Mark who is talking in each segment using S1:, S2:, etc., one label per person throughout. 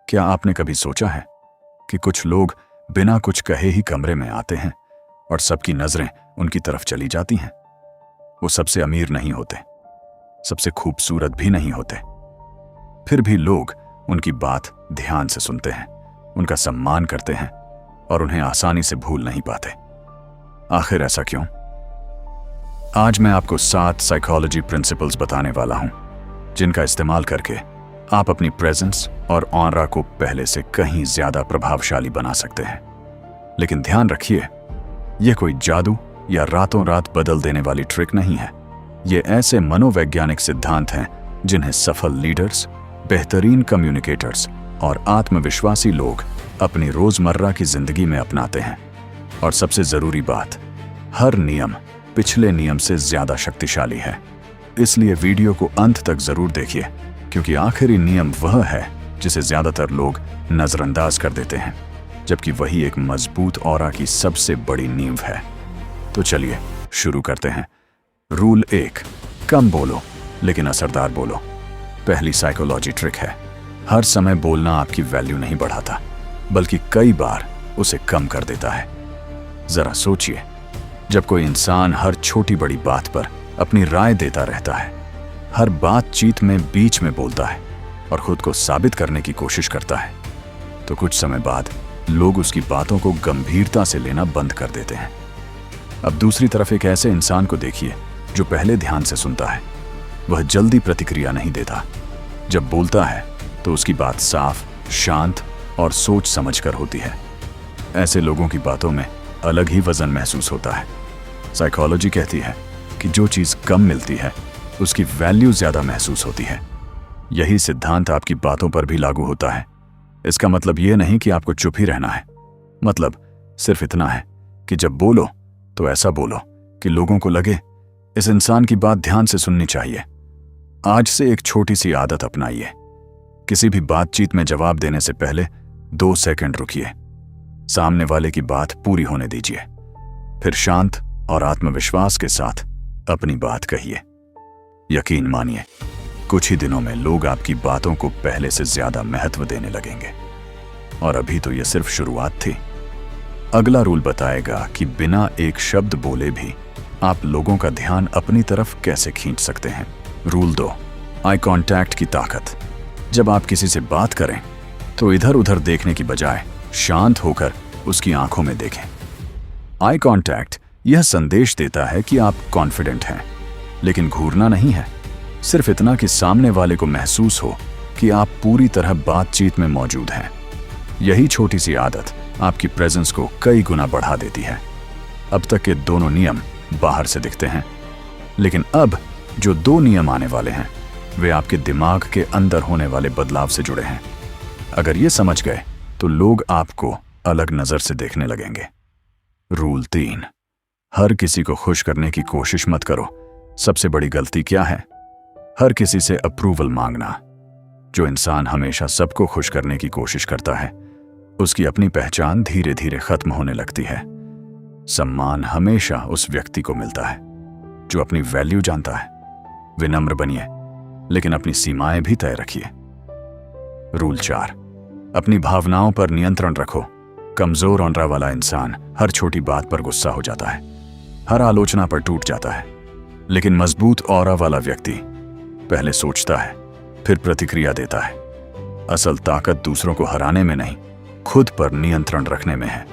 S1: क्या आपने कभी सोचा है कि कुछ लोग बिना कुछ कहे ही कमरे में आते हैं और सबकी नजरें उनकी तरफ चली जाती हैं? वो सबसे अमीर नहीं होते, सबसे खूबसूरत भी नहीं होते, फिर भी लोग उनकी बात ध्यान से सुनते हैं, उनका सम्मान करते हैं और उन्हें आसानी से भूल नहीं पाते। आखिर ऐसा क्यों? आज मैं आपको 7 साइकोलॉजी प्रिंसिपल्स बताने वाला हूं, जिनका इस्तेमाल करके आप अपनी प्रेजेंस और ऑरा को पहले से कहीं ज्यादा प्रभावशाली बना सकते हैं। लेकिन ध्यान रखिए, यह कोई जादू या रातों रात बदल देने वाली ट्रिक नहीं है। ये ऐसे मनोवैज्ञानिक सिद्धांत हैं जिन्हें सफल लीडर्स, बेहतरीन कम्युनिकेटर्स और आत्मविश्वासी लोग अपनी रोजमर्रा की जिंदगी में अपनाते हैं। और सबसे जरूरी बात, हर नियम पिछले नियम से ज्यादा शक्तिशाली है। इसलिए वीडियो को अंत तक जरूर देखिए, क्योंकि आखिरी नियम वह है जिसे ज्यादातर लोग नजरअंदाज कर देते हैं, जबकि वही एक मजबूत ऑरा की सबसे बड़ी नींव है। तो चलिए शुरू करते हैं। रूल 1, कम बोलो लेकिन असरदार बोलो। पहली साइकोलॉजी ट्रिक है, हर समय बोलना आपकी वैल्यू नहीं बढ़ाता, बल्कि कई बार उसे कम कर देता है। जरा सोचिए, जब कोई इंसान हर छोटी बड़ी बात पर अपनी राय देता रहता है, हर बातचीत में बीच में बोलता है और खुद को साबित करने की कोशिश करता है, तो कुछ समय बाद लोग उसकी बातों को गंभीरता से लेना बंद कर देते हैं। अब दूसरी तरफ एक ऐसे इंसान को देखिए जो पहले ध्यान से सुनता है। वह जल्दी प्रतिक्रिया नहीं देता। जब बोलता है तो उसकी बात साफ, शांत और सोच समझकर होती है। ऐसे लोगों की बातों में अलग ही वजन महसूस होता है। साइकोलॉजी कहती है कि जो चीज कम मिलती है उसकी वैल्यू ज्यादा महसूस होती है। यही सिद्धांत आपकी बातों पर भी लागू होता है। इसका मतलब यह नहीं कि आपको चुप ही रहना है, मतलब सिर्फ इतना है कि जब बोलो तो ऐसा बोलो कि लोगों को लगे इस इंसान की बात ध्यान से सुननी चाहिए। आज से एक छोटी सी आदत अपनाइए। किसी भी बातचीत में जवाब देने से पहले 2 सेकंड रुकिए, सामने वाले की बात पूरी होने दीजिए, फिर शांत और आत्मविश्वास के साथ अपनी बात कहिए। यकीन मानिए, कुछ ही दिनों में लोग आपकी बातों को पहले से ज्यादा महत्व देने लगेंगे। और अभी तो यह सिर्फ शुरुआत थी। अगला रूल बताएगा कि बिना एक शब्द बोले भी आप लोगों का ध्यान अपनी तरफ कैसे खींच सकते हैं। रूल 2, आई कांटेक्ट की ताकत। जब आप किसी से बात करें तो इधर उधर देखने की बजाय शांत होकर उसकी आंखों में देखें। आई कांटेक्ट यह संदेश देता है कि आप कॉन्फिडेंट हैं, लेकिन घूरना नहीं है। सिर्फ इतना कि सामने वाले को महसूस हो कि आप पूरी तरह बातचीत में मौजूद हैं। यही छोटी सी आदत आपकी प्रेजेंस को कई गुना बढ़ा देती है। अब तक के दोनों नियम बाहर से दिखते हैं, लेकिन अब जो 2 नियम आने वाले हैं वे आपके दिमाग के अंदर होने वाले बदलाव से जुड़े हैं। अगर ये समझ गए तो लोग आपको अलग नजर से देखने लगेंगे। रूल 3, हर किसी को खुश करने की कोशिश मत करो। सबसे बड़ी गलती क्या है? हर किसी से अप्रूवल मांगना। जो इंसान हमेशा सबको खुश करने की कोशिश करता है, उसकी अपनी पहचान धीरे धीरे खत्म होने लगती है। सम्मान हमेशा उस व्यक्ति को मिलता है जो अपनी वैल्यू जानता है। विनम्र बनिए, लेकिन अपनी सीमाएं भी तय रखिए। रूल 4, अपनी भावनाओं पर नियंत्रण रखो। कमजोर ऑरा वाला इंसान हर छोटी बात पर गुस्सा हो जाता है, हर आलोचना पर टूट जाता है। लेकिन मजबूत ऑरा वाला व्यक्ति पहले सोचता है, फिर प्रतिक्रिया देता है। असल ताकत दूसरों को हराने में नहीं, खुद पर नियंत्रण रखने में है।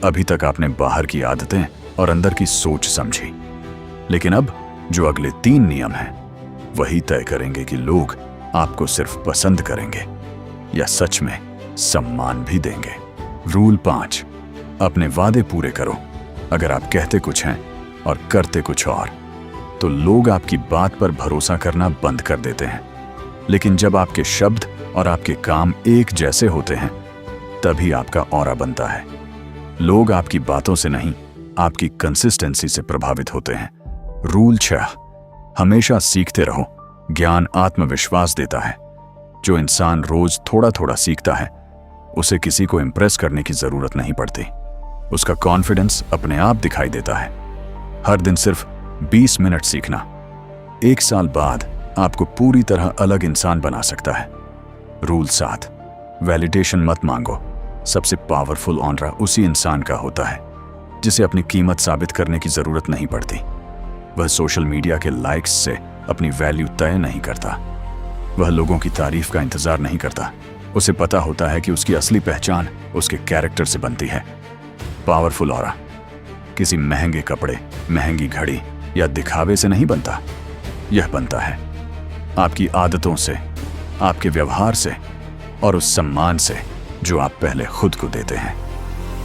S1: अभी तक आपने बाहर की आदतें और अंदर की सोच समझी, लेकिन अब जो अगले 3 नियम हैं वही तय करेंगे कि लोग आपको सिर्फ पसंद करेंगे या सच में सम्मान भी देंगे। रूल 5, अपने वादे पूरे करो। अगर आप कहते कुछ हैं और करते कुछ और, तो लोग आपकी बात पर भरोसा करना बंद कर देते हैं। लेकिन जब आपके शब्द और आपके काम एक जैसे होते हैं, तभी आपका ऑरा बनता है। लोग आपकी बातों से नहीं, आपकी कंसिस्टेंसी से प्रभावित होते हैं। रूल 6, हमेशा सीखते रहो। ज्ञान आत्मविश्वास देता है। जो इंसान रोज थोड़ा थोड़ा सीखता है, उसे किसी को इंप्रेस करने की जरूरत नहीं पड़ती। उसका कॉन्फिडेंस अपने आप दिखाई देता है। हर दिन सिर्फ 20 मिनट सीखना 1 साल बाद आपको पूरी तरह अलग इंसान बना सकता है। रूल 7, वैलिडेशन मत मांगो। सबसे पावरफुल ऑनरा उसी इंसान का होता है जिसे अपनी कीमत साबित करने की जरूरत नहीं पड़ती। वह सोशल मीडिया के लाइक्स से अपनी वैल्यू तय नहीं करता। वह लोगों की तारीफ का इंतजार नहीं करता। उसे पता होता है कि उसकी असली पहचान उसके कैरेक्टर से बनती है। पावरफुल ऑरा किसी महंगे कपड़े, महंगी घड़ी या दिखावे से नहीं बनता। यह बनता है आपकी आदतों से, आपके व्यवहार से और उस सम्मान से जो आप पहले खुद को देते हैं।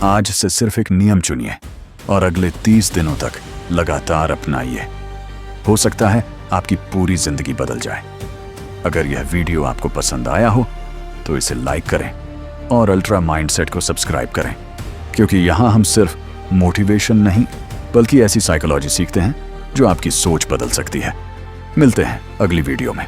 S1: आज से सिर्फ एक नियम चुनिए और अगले 30 दिनों तक लगातार अपनाइए। हो सकता है आपकी पूरी जिंदगी बदल जाए। अगर यह वीडियो आपको पसंद आया हो तो इसे लाइक करें और अल्ट्रा माइंडसेट को सब्सक्राइब करें, क्योंकि यहाँ हम सिर्फ मोटिवेशन नहीं बल्कि ऐसी साइकोलॉजी सीखते हैं जो आपकी सोच बदल सकती है। मिलते हैं अगली वीडियो में।